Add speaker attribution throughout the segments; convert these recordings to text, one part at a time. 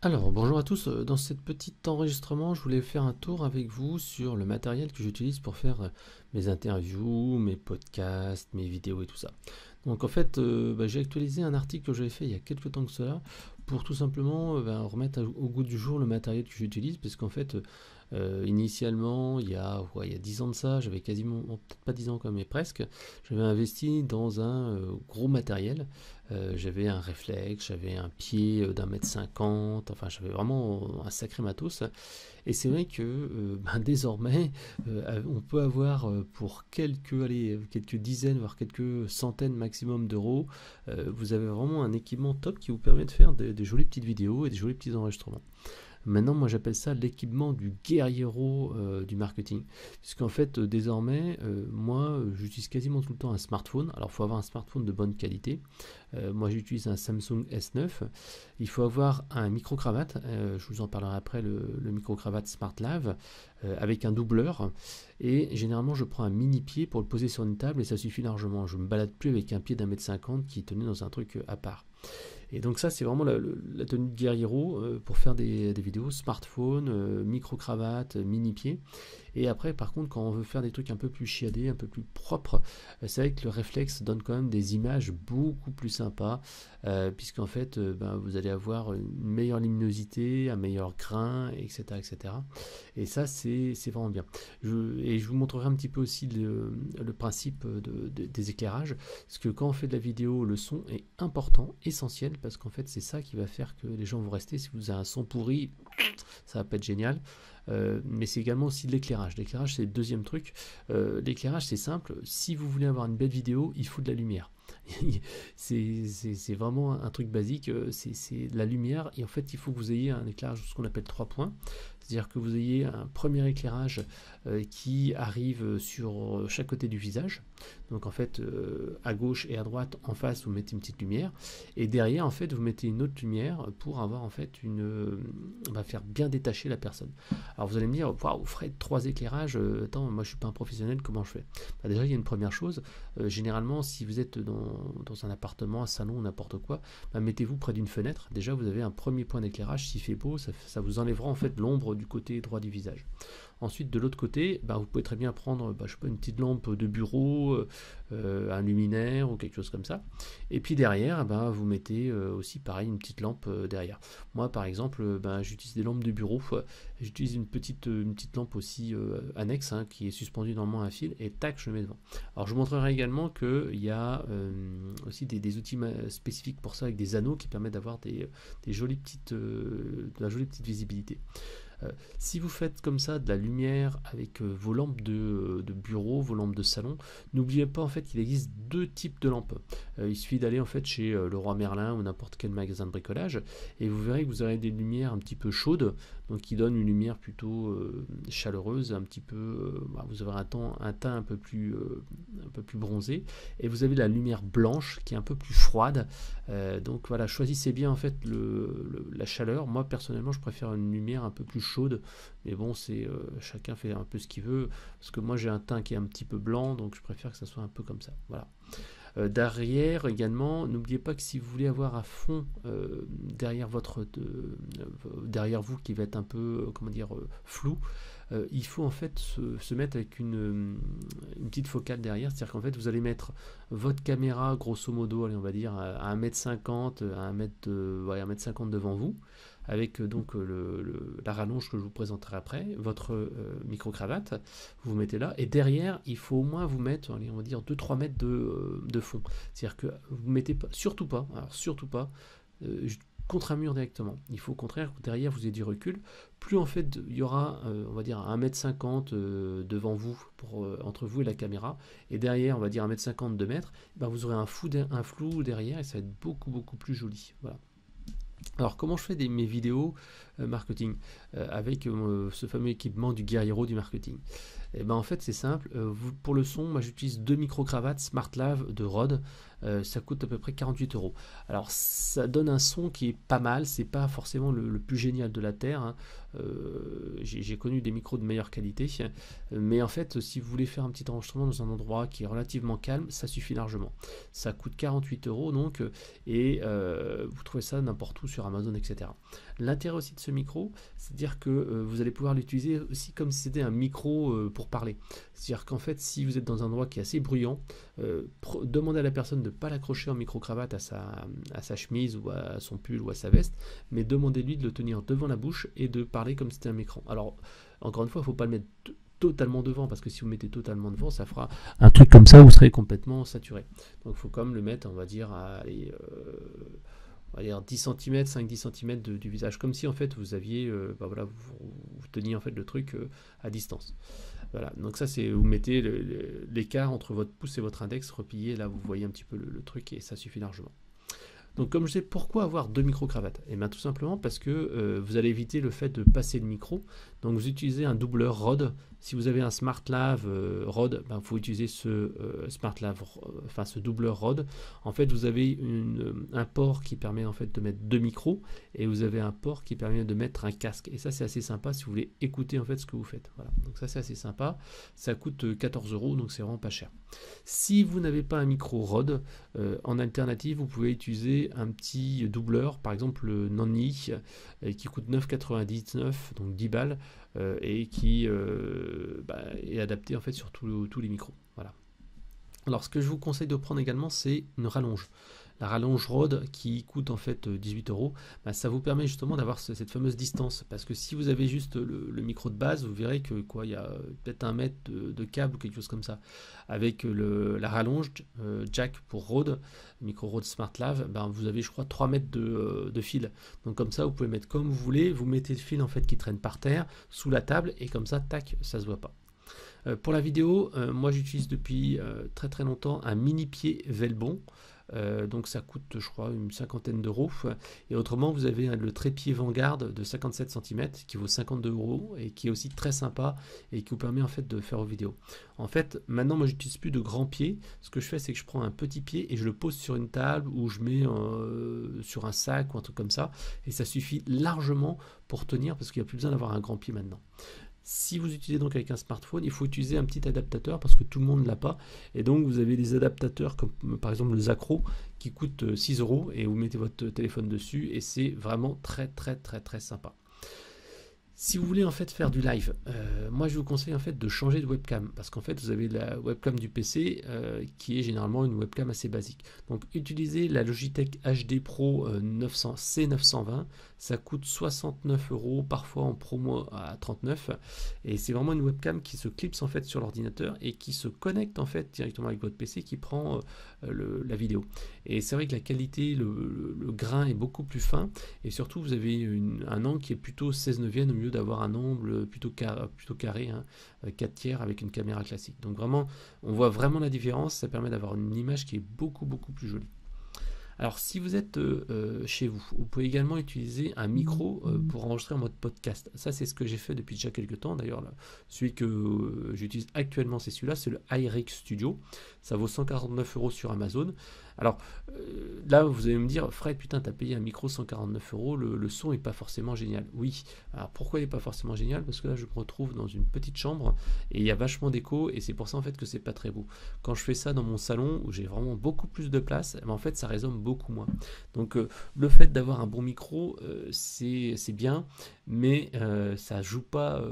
Speaker 1: Alors, bonjour à tous. Dans cet petit enregistrement, je voulais faire un tour avec vous sur le matériel que j'utilise pour faire mes interviews, mes podcasts, mes vidéos et tout ça. Donc en fait, j'ai actualisé un article que j'avais fait il y a quelques temps que cela pour tout simplement remettre au goût du jour le matériel que j'utilise, parce qu'en fait, initialement, il y a 10 ans de ça, j'avais quasiment, bon, peut-être pas 10 ans quand même, mais presque, j'avais investi dans un gros matériel. J'avais un réflexe, j'avais un pied d'1,50 m, enfin j'avais vraiment un sacré matos. Et c'est vrai que désormais, on peut avoir pour quelques dizaines, voire quelques centaines maximum d'euros, vous avez vraiment un équipement top qui vous permet de faire des jolies petites vidéos et des jolis petits enregistrements. Maintenant, moi j'appelle ça l'équipement du guerriero du marketing. Puisqu'en fait, désormais, moi j'utilise quasiment tout le temps un smartphone. Alors il faut avoir un smartphone de bonne qualité. Moi j'utilise un Samsung S9. Il faut avoir un micro-cravate. Je vous en parlerai après, le micro-cravate SmartLav, avec un doubleur. Et généralement, je prends un mini-pied pour le poser sur une table et ça suffit largement. Je ne me balade plus avec un pied d'1,50 m qui est tenu dans un truc à part. Et donc ça, c'est vraiment la tenue de guerriero pour faire des vidéos, smartphone, micro-cravate, mini-pied. Et après, par contre, quand on veut faire des trucs un peu plus chiadés, un peu plus propres, c'est vrai que le réflexe donne quand même des images beaucoup plus sympas, puisqu'en fait, vous allez avoir une meilleure luminosité, un meilleur grain, etc. etc. Et ça, c'est vraiment bien. Et je vous montrerai un petit peu aussi le principe des éclairages, parce que quand on fait de la vidéo, le son est important, essentiel, parce qu'en fait, c'est ça qui va faire que les gens vont rester. Si vous avez un son pourri, ça va pas être génial. Mais c'est également aussi de l'éclairage. L'éclairage, c'est le deuxième truc. L'éclairage, c'est simple. Si vous voulez avoir une belle vidéo, il faut de la lumière. C'est vraiment un truc basique. C'est la lumière. Et en fait, il faut que vous ayez un éclairage, ce qu'on appelle 3 points. C'est-à-dire que vous ayez un premier éclairage qui arrive sur chaque côté du visage. Donc en fait, à gauche et à droite, en face, vous mettez une petite lumière. Et derrière, en fait, vous mettez une autre lumière pour avoir en fait faire bien détacher la personne. Alors vous allez me dire, waouh, Fred, 3 éclairages, attends, moi je suis pas un professionnel, comment je fais? Déjà, il y a une première chose, généralement, si vous êtes dans un appartement, un salon, n'importe quoi, mettez-vous près d'une fenêtre. Déjà, vous avez un premier point d'éclairage, s'il fait beau, ça vous enlèvera en fait l'ombre du côté droit du visage. Ensuite, de l'autre côté, vous pouvez très bien prendre je sais pas, une petite lampe de bureau, un luminaire ou quelque chose comme ça. Et puis derrière, vous mettez aussi pareil une petite lampe derrière. Moi, par exemple, j'utilise des lampes de bureau. J'utilise une petite lampe aussi annexe qui est suspendue normalement à un fil et tac, je le mets devant. Alors, je vous montrerai également qu'il y a aussi des outils spécifiques pour ça avec des anneaux qui permettent d'avoir de la jolie petite visibilité. Si vous faites comme ça de la lumière avec vos lampes de bureau, vos lampes de salon, n'oubliez pas en fait qu'il existe 2 types de lampes. Il suffit d'aller en fait chez Leroy Merlin ou n'importe quel magasin de bricolage et vous verrez que vous aurez des lumières un petit peu chaudes, donc qui donnent une lumière plutôt chaleureuse, un petit peu, vous aurez un teint un peu plus bronzé, et vous avez la lumière blanche qui est un peu plus froide. Donc voilà, choisissez bien en fait la chaleur. Moi personnellement, je préfère une lumière un peu plus chaude, mais bon, chacun fait un peu ce qu'il veut, parce que moi j'ai un teint qui est un petit peu blanc, donc je préfère que ça soit un peu comme ça. Voilà. Derrière également, n'oubliez pas que si vous voulez avoir à fond derrière vous qui va être un peu flou, il faut en fait se mettre avec une petite focale derrière, c'est-à-dire qu'en fait vous allez mettre votre caméra grosso modo, allez, on va dire à 1,50 m, à 1,50 m devant vous, avec la rallonge que je vous présenterai après, votre micro-cravate, vous vous mettez là, et derrière, il faut au moins vous mettre, allez, on va dire 2-3 mètres de fond. C'est-à-dire que vous ne mettez pas, surtout pas, contre un mur directement. Il faut au contraire que derrière vous ayez du recul. Plus en fait il y aura, on va dire 1,50 m devant vous, entre vous et la caméra, et derrière, on va dire 1,50 m, 2 mètres, vous aurez un flou derrière et ça va être beaucoup beaucoup plus joli. Voilà. Alors comment je fais mes vidéos marketing avec ce fameux équipement du guerriero du marketing? Et ben en fait c'est simple, pour le son, moi j'utilise deux micro-cravates SmartLav de Rode, ça coûte à peu près 48 euros. Alors ça donne un son qui est pas mal, c'est pas forcément le plus génial de la Terre, hein. J'ai connu des micros de meilleure qualité, mais en fait si vous voulez faire un petit enregistrement dans un endroit qui est relativement calme, ça suffit largement. Ça coûte 48 euros donc, et vous trouvez ça n'importe où sur Amazon, etc. L'intérêt aussi de ce micro, c'est-à-dire que vous allez pouvoir l'utiliser aussi comme si c'était un micro pour parler. C'est-à-dire qu'en fait, si vous êtes dans un endroit qui est assez bruyant, demandez à la personne de ne pas l'accrocher en micro-cravate à sa chemise ou à son pull ou à sa veste, mais demandez-lui de le tenir devant la bouche et de parler comme si c'était un écran. Alors, encore une fois, il ne faut pas le mettre totalement devant, parce que si vous mettez totalement devant, ça fera un truc comme ça, vous serez complètement saturé. Donc il faut quand même le mettre, on va dire, on va dire 10 cm, 5-10 cm du visage, comme si en fait vous aviez, voilà, vous teniez en fait le truc à distance. Voilà, donc ça c'est, vous mettez l'écart entre votre pouce et votre index replié, là vous voyez un petit peu le truc et ça suffit largement. Donc comme je sais, pourquoi avoir deux micro-cravates? Et bien tout simplement parce que vous allez éviter le fait de passer le micro. Donc vous utilisez un doubleur Rode. Si vous avez un SmartLav Rode, il faut utiliser ce ce doubleur Rode. En fait, vous avez un port qui permet en fait de mettre deux micros et vous avez un port qui permet de mettre un casque. Et ça c'est assez sympa si vous voulez écouter en fait ce que vous faites. Voilà. Donc ça c'est assez sympa. Ça coûte 14 euros, donc c'est vraiment pas cher. Si vous n'avez pas un micro Rode, en alternative, vous pouvez utiliser un petit doubleur, par exemple le Nanny, qui coûte 9,99, donc 10 balles, et qui est adapté en fait sur tous les micros. Voilà. Alors ce que je vous conseille de prendre également, c'est une rallonge. La rallonge Rode qui coûte en fait 18 euros, ça vous permet justement d'avoir cette fameuse distance. Parce que si vous avez juste le micro de base, vous verrez que il y a peut-être 1 mètre de câble ou quelque chose comme ça. Avec la rallonge jack pour Rode, micro Rode SmartLav, vous avez je crois 3 mètres de fil. Donc comme ça vous pouvez mettre comme vous voulez, vous mettez le fil en fait qui traîne par terre, sous la table, et comme ça, tac, ça se voit pas. Pour la vidéo, moi j'utilise depuis très très longtemps un mini pied Velbon. Donc ça coûte je crois une cinquantaine d'euros, et autrement vous avez le trépied Vanguard de 57 cm qui vaut 52 euros et qui est aussi très sympa et qui vous permet en fait de faire vos vidéos. En fait maintenant moi j'utilise plus de grands pieds, ce que je fais c'est que je prends un petit pied et je le pose sur une table ou je mets sur un sac ou un truc comme ça, et ça suffit largement pour tenir parce qu'il n'y a plus besoin d'avoir un grand pied maintenant. Si vous utilisez donc avec un smartphone, il faut utiliser un petit adaptateur parce que tout le monde ne l'a pas. Et donc vous avez des adaptateurs comme par exemple le Zacro qui coûte 6 euros et vous mettez votre téléphone dessus et c'est vraiment très très très très sympa. Si vous voulez en fait faire du live, moi je vous conseille en fait de changer de webcam parce qu'en fait vous avez la webcam du PC qui est généralement une webcam assez basique. Donc utilisez la Logitech HD Pro 900 C920, ça coûte 69 euros, parfois en promo à 39, et c'est vraiment une webcam qui se clipse en fait sur l'ordinateur et qui se connecte en fait directement avec votre PC qui prend la vidéo. Et c'est vrai que la qualité, le grain est beaucoup plus fin et surtout vous avez un angle qui est plutôt 16 neuvième au milieu d'avoir un angle plutôt carré, hein, 4 tiers avec une caméra classique. Donc vraiment, on voit vraiment la différence, ça permet d'avoir une image qui est beaucoup plus jolie. Alors si vous êtes chez vous, vous pouvez également utiliser un micro pour enregistrer en mode podcast. Ça c'est ce que j'ai fait depuis déjà quelques temps. D'ailleurs celui que j'utilise actuellement c'est celui-là, c'est le iRig Studio. Ça vaut 149 euros sur Amazon. Alors là vous allez me dire, Fred, putain t'as payé un micro 149 euros, le son est pas forcément génial. Oui, alors pourquoi il n'est pas forcément génial? Parce que là je me retrouve dans une petite chambre et il y a vachement d'écho et c'est pour ça en fait que c'est pas très beau. Quand je fais ça dans mon salon où j'ai vraiment beaucoup plus de place, en fait ça résonne beaucoup moins. Donc le fait d'avoir un bon micro c'est bien, mais ça joue pas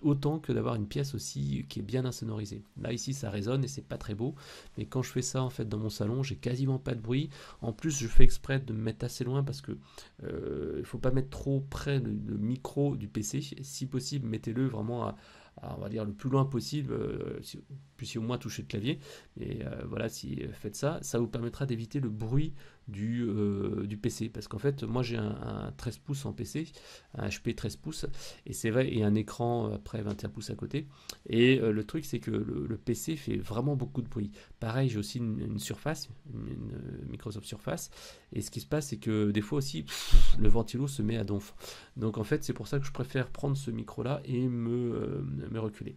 Speaker 1: autant que d'avoir une pièce aussi qui est bien insonorisée. Là ici ça résonne et c'est pas très beau, mais quand je fais ça en fait dans mon salon, j'ai quasiment pas de bruit. En plus je fais exprès de me mettre assez loin parce que il faut pas mettre trop près le micro du PC. Si possible, mettez-le vraiment à on va dire le plus loin possible, puissiez au moins toucher le clavier. Et voilà, si faites ça, ça vous permettra d'éviter le bruit du PC. Parce qu'en fait, moi j'ai un 13 pouces en PC, un HP 13 pouces, et c'est vrai, et un écran après 21 pouces à côté. Et le truc, c'est que le PC fait vraiment beaucoup de bruit. Pareil, j'ai aussi une Surface, une Microsoft Surface, et ce qui se passe, c'est que des fois aussi, le ventilo se met à donf. Donc en fait, c'est pour ça que je préfère prendre ce micro-là et me reculer.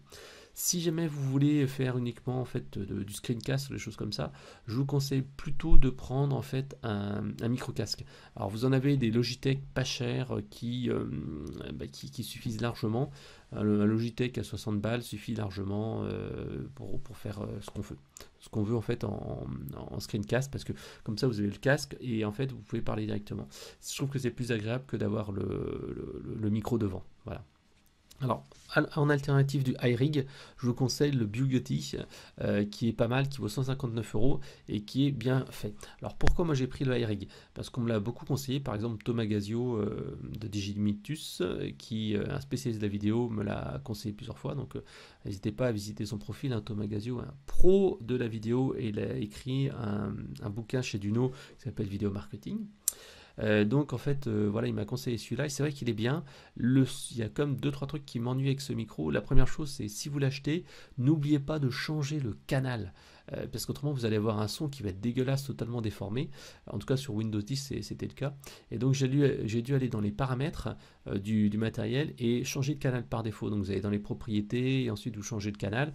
Speaker 1: Si jamais vous voulez faire uniquement en fait du screencast, des choses comme ça, je vous conseille plutôt de prendre en fait un micro casque. Alors vous en avez des Logitech pas chers qui suffisent largement. Un Logitech à 60 balles suffit largement pour faire ce qu'on veut en fait en screencast, parce que comme ça vous avez le casque et en fait vous pouvez parler directement. Je trouve que c'est plus agréable que d'avoir le micro devant. Voilà. Alors, en alternative du iRig, je vous conseille le Bugatti qui est pas mal, qui vaut 159 euros et qui est bien fait. Alors, pourquoi moi j'ai pris le iRig? Parce qu'on me l'a beaucoup conseillé, par exemple Thomas Gazio de Digimitus, qui est un spécialiste de la vidéo, me l'a conseillé plusieurs fois. Donc, n'hésitez pas à visiter son profil, hein, Thomas Gazio, un pro de la vidéo, et il a écrit un bouquin chez Duno qui s'appelle Vidéo Marketing. Donc en fait, voilà, il m'a conseillé celui-là et c'est vrai qu'il est bien. Il y a comme 2-3 trucs qui m'ennuient avec ce micro. La première chose, c'est si vous l'achetez, n'oubliez pas de changer le canal. Parce qu'autrement vous allez avoir un son qui va être dégueulasse, totalement déformé. En tout cas sur Windows 10 c'était le cas. Et donc j'ai dû aller dans les paramètres du matériel et changer de canal par défaut. Donc vous allez dans les propriétés et ensuite vous changez de canal.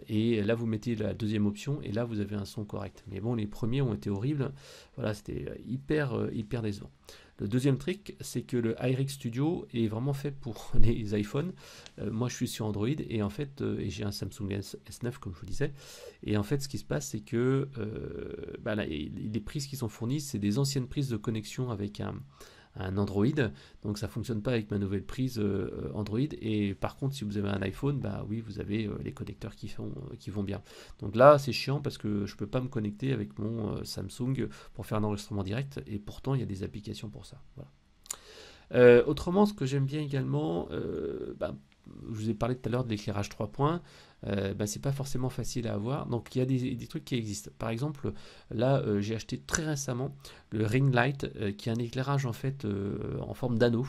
Speaker 1: Et là vous mettez la deuxième option et là vous avez un son correct. Mais bon, les premiers ont été horribles. Voilà, c'était hyper décevant. Le deuxième trick, c'est que le iRig Studio est vraiment fait pour les iPhones. Moi, je suis sur Android et en fait, et j'ai un Samsung S9 comme je vous disais. Et en fait, ce qui se passe, c'est que les prises qui sont fournies, c'est des anciennes prises de connexion avec un Android, donc ça fonctionne pas avec ma nouvelle prise Android. Et par contre, si vous avez un iPhone, bah oui, vous avez les connecteurs qui vont bien. Donc là, c'est chiant parce que je peux pas me connecter avec mon Samsung pour faire un enregistrement direct, et pourtant il y a des applications pour ça. Voilà. Autrement, ce que j'aime bien également, je vous ai parlé tout à l'heure de l'éclairage 3 points. C'est pas forcément facile à avoir, donc il y a des trucs qui existent. Par exemple, là j'ai acheté très récemment le Ring Light qui est un éclairage en fait en forme d'anneau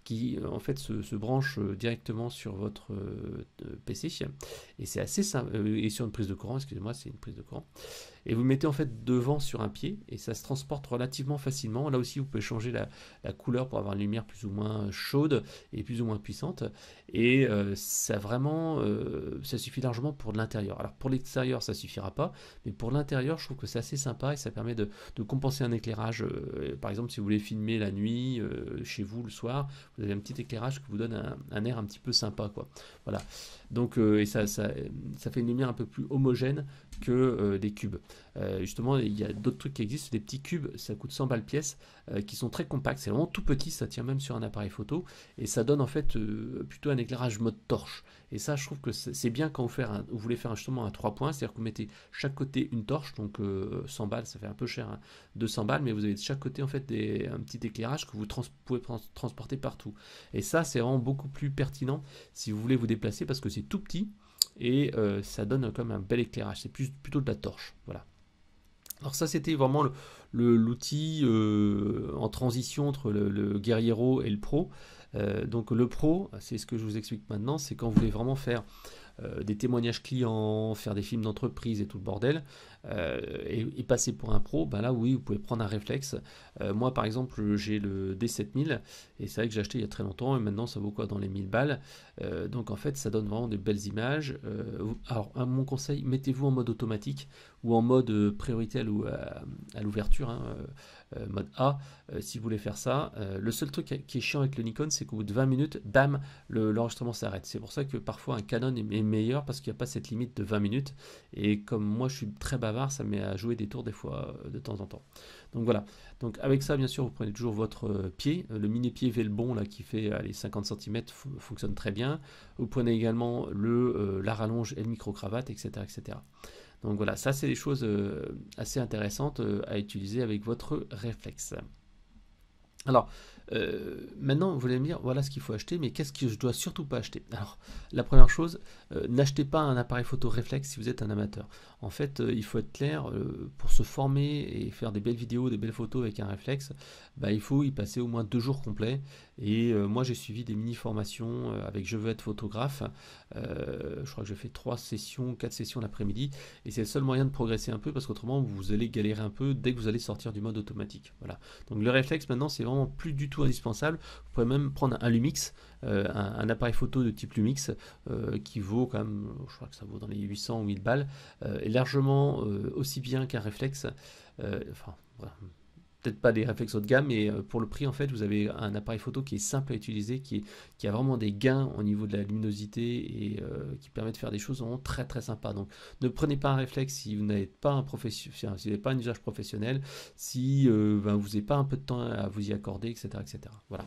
Speaker 1: qui en fait se branche directement sur votre PC, et c'est assez simple, et sur une prise de courant, excusez-moi, c'est une prise de courant, et vous le mettez en fait devant sur un pied et ça se transporte relativement facilement. Là aussi vous pouvez changer la couleur pour avoir une lumière plus ou moins chaude et plus ou moins puissante, et ça vraiment ça suffit largement pour de l'intérieur. Alors pour l'extérieur ça suffira pas, mais pour l'intérieur je trouve que c'est assez sympa et ça permet de compenser un éclairage. Par exemple, si vous voulez filmer la nuit chez vous le soir, vous avez un petit éclairage qui vous donne un air un petit peu sympa, quoi. Voilà. Donc et ça fait une lumière un peu plus homogène que des cubes. Justement, il y a d'autres trucs qui existent, des petits cubes, ça coûte 100 balles pièce, qui sont très compacts, c'est vraiment tout petit, ça tient même sur un appareil photo, et ça donne en fait plutôt un éclairage mode torche. Et ça, je trouve que c'est bien quand vous voulez faire justement un 3 points, c'est-à-dire que vous mettez chaque côté une torche, donc 100 balles, ça fait un peu cher, hein, 200 balles, mais vous avez de chaque côté en fait un petit éclairage que vous pouvez transporter partout. Et ça, c'est vraiment beaucoup plus pertinent si vous voulez vous déplacer, parce que c'est tout petit, et ça donne comme un bel éclairage, c'est plutôt de la torche. Voilà. Alors ça, c'était vraiment l'outil en transition entre le Guerriero et le Pro. Donc le Pro, c'est ce que je vous explique maintenant, c'est quand vous voulez vraiment faire des témoignages clients, faire des films d'entreprise et tout le bordel, et passer pour un pro, là oui, vous pouvez prendre un réflexe. Moi par exemple, j'ai le D7000, et c'est vrai que j'ai acheté il y a très longtemps, et maintenant ça vaut quoi, dans les 1000 balles. Donc en fait, ça donne vraiment des belles images. Alors, mon conseil, mettez-vous en mode automatique ou en mode priorité à l'ouverture, hein, mode A, si vous voulez faire ça. Le seul truc qui est chiant avec le Nikon, c'est qu'au bout de 20 minutes, bam, l'enregistrement s'arrête. C'est pour ça que parfois un Canon est meilleur, parce qu'il n'y a pas cette limite de 20 minutes. Et comme moi je suis très bavard, ça me met à jouer des tours des fois de temps en temps. Donc voilà. Donc avec ça, bien sûr, vous prenez toujours votre pied. Le mini-pied Velbon là, qui fait les 50 cm fonctionne très bien. Vous prenez également la rallonge et le micro-cravate, etc., etc. Donc voilà, ça c'est des choses assez intéressantes à utiliser avec votre réflexe. Alors, maintenant, vous allez me dire, voilà ce qu'il faut acheter, mais qu'est-ce que je dois surtout pas acheter? Alors, la première chose, n'achetez pas un appareil photo réflexe si vous êtes un amateur. En fait, il faut être clair, pour se former et faire des belles vidéos, des belles photos avec un réflexe, il faut y passer au moins 2 jours complets. Et moi j'ai suivi des mini-formations avec Je veux être photographe. Je crois que j'ai fait 3 sessions, 4 sessions l'après-midi. Et c'est le seul moyen de progresser un peu parce qu'autrement vous allez galérer un peu dès que vous allez sortir du mode automatique. Voilà. Donc le réflexe maintenant c'est vraiment plus du tout indispensable. Vous pouvez même prendre un Lumix, un appareil photo de type Lumix qui vaut quand même, je crois que ça vaut dans les 800 ou 1000 balles, est largement aussi bien qu'un réflexe. Enfin, voilà, peut-être pas des réflexes haut de gamme, mais pour le prix, en fait, vous avez un appareil photo qui est simple à utiliser, qui a vraiment des gains au niveau de la luminosité et qui permet de faire des choses vraiment très très sympas. Donc, ne prenez pas un réflexe si vous n'êtes pas si vous n'avez pas un usage professionnel, si vous n'avez pas un peu de temps à vous y accorder, etc., etc. Voilà.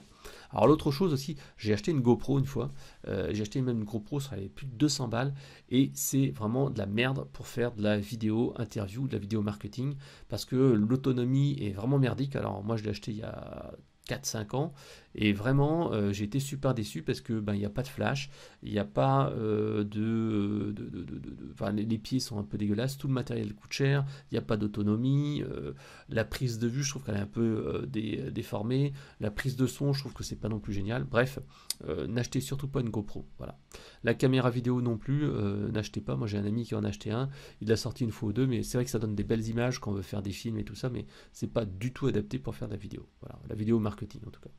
Speaker 1: Alors l'autre chose aussi, j'ai acheté une GoPro une fois, j'ai acheté même une GoPro, ça valait plus de 200 balles, et c'est vraiment de la merde pour faire de la vidéo interview, de la vidéo marketing, parce que l'autonomie est vraiment merdique. Alors moi je l'ai acheté il y a 4-5 ans, et vraiment j'ai été super déçu parce que il n'y a pas de flash, il n'y a pas enfin, les pieds sont un peu dégueulasses, tout le matériel coûte cher, il n'y a pas d'autonomie, la prise de vue je trouve qu'elle est un peu déformée, la prise de son je trouve que c'est pas non plus génial. Bref, n'achetez surtout pas une GoPro, voilà. La caméra vidéo non plus, n'achetez pas. Moi j'ai un ami qui en a acheté un, il l'a sorti une fois ou deux, mais c'est vrai que ça donne des belles images quand on veut faire des films et tout ça, mais c'est pas du tout adapté pour faire de la vidéo. Voilà, la vidéo marketing en tout cas.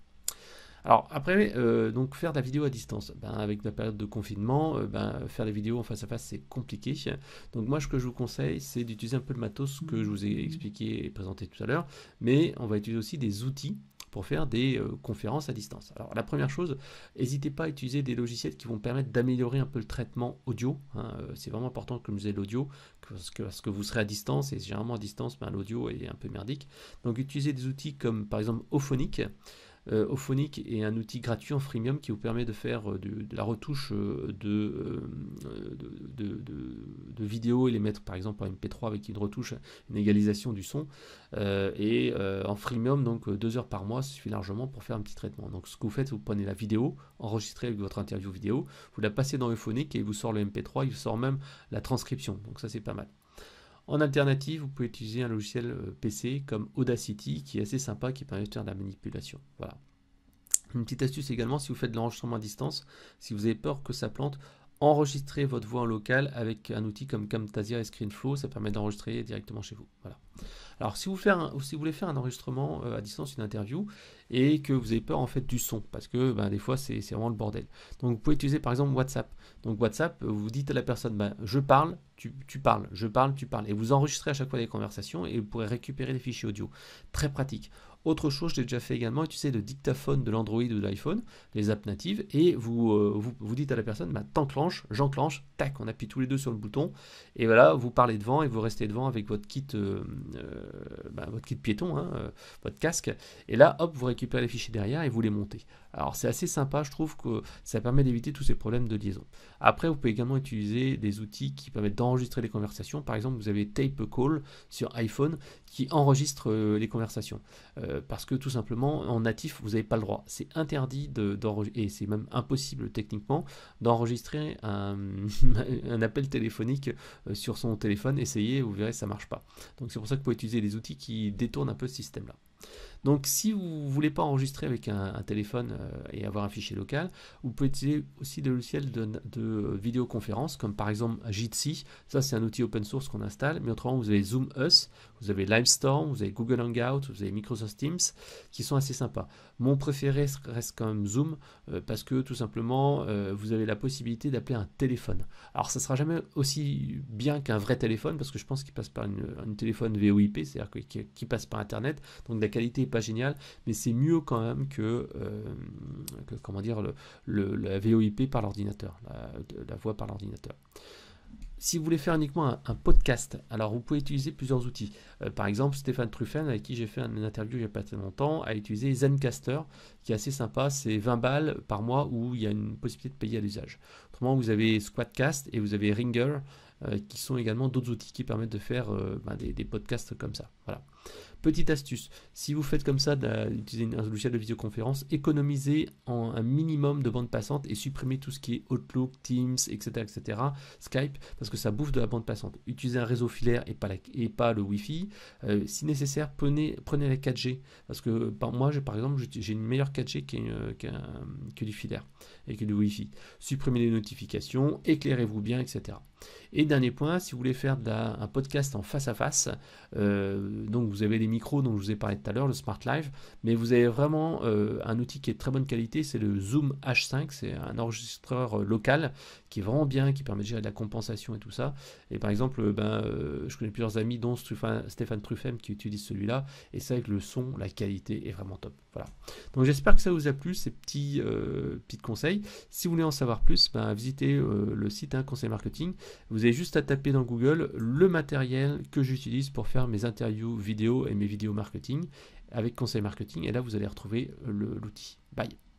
Speaker 1: Alors après, donc faire de la vidéo à distance, avec la période de confinement, faire des vidéos en face à face c'est compliqué. Donc moi ce que je vous conseille c'est d'utiliser un peu le matos que je vous ai expliqué et présenté tout à l'heure, mais on va utiliser aussi des outils pour faire des conférences à distance. Alors la première chose, n'hésitez pas à utiliser des logiciels qui vont permettre d'améliorer un peu le traitement audio. C'est vraiment important comme je disais l'audio, parce que vous serez à distance et généralement à distance l'audio est un peu merdique. Donc utilisez des outils comme par exemple Auphonic. Auphonic est un outil gratuit en freemium qui vous permet de faire de la retouche de vidéos et les mettre par exemple en MP3 avec une retouche, une égalisation du son. En freemium, donc 2 heures par mois, ça suffit largement pour faire un petit traitement. Donc ce que vous faites, vous prenez la vidéo, enregistrée avec votre interview vidéo, vous la passez dans Auphonic et il vous sort le MP3, il vous sort même la transcription. Donc ça c'est pas mal. En alternative, vous pouvez utiliser un logiciel PC comme Audacity qui est assez sympa, qui permet de faire de la manipulation. Voilà. Une petite astuce également, si vous faites de l'enregistrement à distance, si vous avez peur que ça plante, enregistrez votre voix en local avec un outil comme Camtasia et ScreenFlow, ça permet d'enregistrer directement chez vous. Voilà. Alors si vous voulez faire un enregistrement à distance, une interview, et que vous avez peur en fait du son, parce que des fois c'est vraiment le bordel. Donc vous pouvez utiliser par exemple WhatsApp. Donc WhatsApp, vous dites à la personne, je parle, tu parles, je parle, tu parles, et vous enregistrez à chaque fois les conversations et vous pourrez récupérer les fichiers audio. Très pratique. Autre chose, j'ai déjà fait également, utiliser le dictaphone de l'Android ou de l'iPhone, les apps natives, et vous dites à la personne, t'enclenches, j'enclenche, tac, on appuie tous les deux sur le bouton, et voilà, vous parlez devant et vous restez devant avec votre kit piéton, votre casque, et là, hop, vous récupérez les fichiers derrière et vous les montez. Alors c'est assez sympa, je trouve que ça permet d'éviter tous ces problèmes de liaison. Après, vous pouvez également utiliser des outils qui permettent d'enregistrer les conversations. Par exemple, vous avez Tape Call sur iPhone qui enregistre les conversations. Parce que tout simplement, en natif, vous n'avez pas le droit. C'est interdit d'enregistrer, et c'est même impossible techniquement, d'enregistrer un appel téléphonique sur son téléphone. Essayez, vous verrez, ça ne marche pas. Donc c'est pour ça que vous pouvez utiliser des outils qui détournent un peu ce système-là. Donc si vous ne voulez pas enregistrer avec un téléphone et avoir un fichier local, vous pouvez utiliser aussi des logiciels de vidéoconférence comme par exemple Jitsi. Ça c'est un outil open source qu'on installe, mais autrement vous avez Zoom Us, vous avez Livestorm, vous avez Google Hangout, vous avez Microsoft Teams qui sont assez sympas. Mon préféré reste quand même Zoom parce que tout simplement vous avez la possibilité d'appeler un téléphone. Alors ça ne sera jamais aussi bien qu'un vrai téléphone parce que je pense qu'il passe par une téléphone VoIP, c'est-à-dire qu'il passe par internet, donc la qualité n'est pas géniale, mais c'est mieux quand même que comment dire, la VoIP par l'ordinateur, la voix par l'ordinateur. Si vous voulez faire uniquement un podcast, alors vous pouvez utiliser plusieurs outils. Par exemple, Stéphane Truffen, avec qui j'ai fait une interview il n'y a pas très longtemps, a utilisé Zencastr, qui est assez sympa. C'est 20 balles par mois où il y a une possibilité de payer à l'usage. Autrement, vous avez Squadcast et vous avez Ringer, qui sont également d'autres outils qui permettent de faire des podcasts comme ça. Voilà. Petite astuce, si vous faites comme ça, d'utiliser un logiciel de visioconférence, économisez un minimum de bande passante et supprimez tout ce qui est Outlook, Teams, etc., Skype, parce que ça bouffe de la bande passante. Utilisez un réseau filaire et pas le Wi-Fi. Si nécessaire, prenez la 4G, parce que moi, par exemple, j'ai une meilleure 4G que du filaire et que du Wi-Fi. Supprimez les notifications, éclairez-vous bien, etc. Et dernier point, si vous voulez faire un podcast en face à face, donc vous avez les micros dont je vous ai parlé tout à l'heure, le Smart Live, mais vous avez vraiment un outil qui est de très bonne qualité, c'est le Zoom H5, c'est un enregistreur local qui est vraiment bien, qui permet de gérer de la compensation et tout ça. Et par exemple, je connais plusieurs amis, dont Stéphane Truffem, qui utilise celui-là, et c'est vrai que le son, la qualité est vraiment top. Voilà. Donc j'espère que ça vous a plu, ces petits conseils. Si vous voulez en savoir plus, visitez le site Conseil Marketing. Vous avez juste à taper dans Google le matériel que j'utilise pour faire mes interviews vidéo et mes vidéos marketing avec Conseil Marketing, et là vous allez retrouver l'outil. Bye.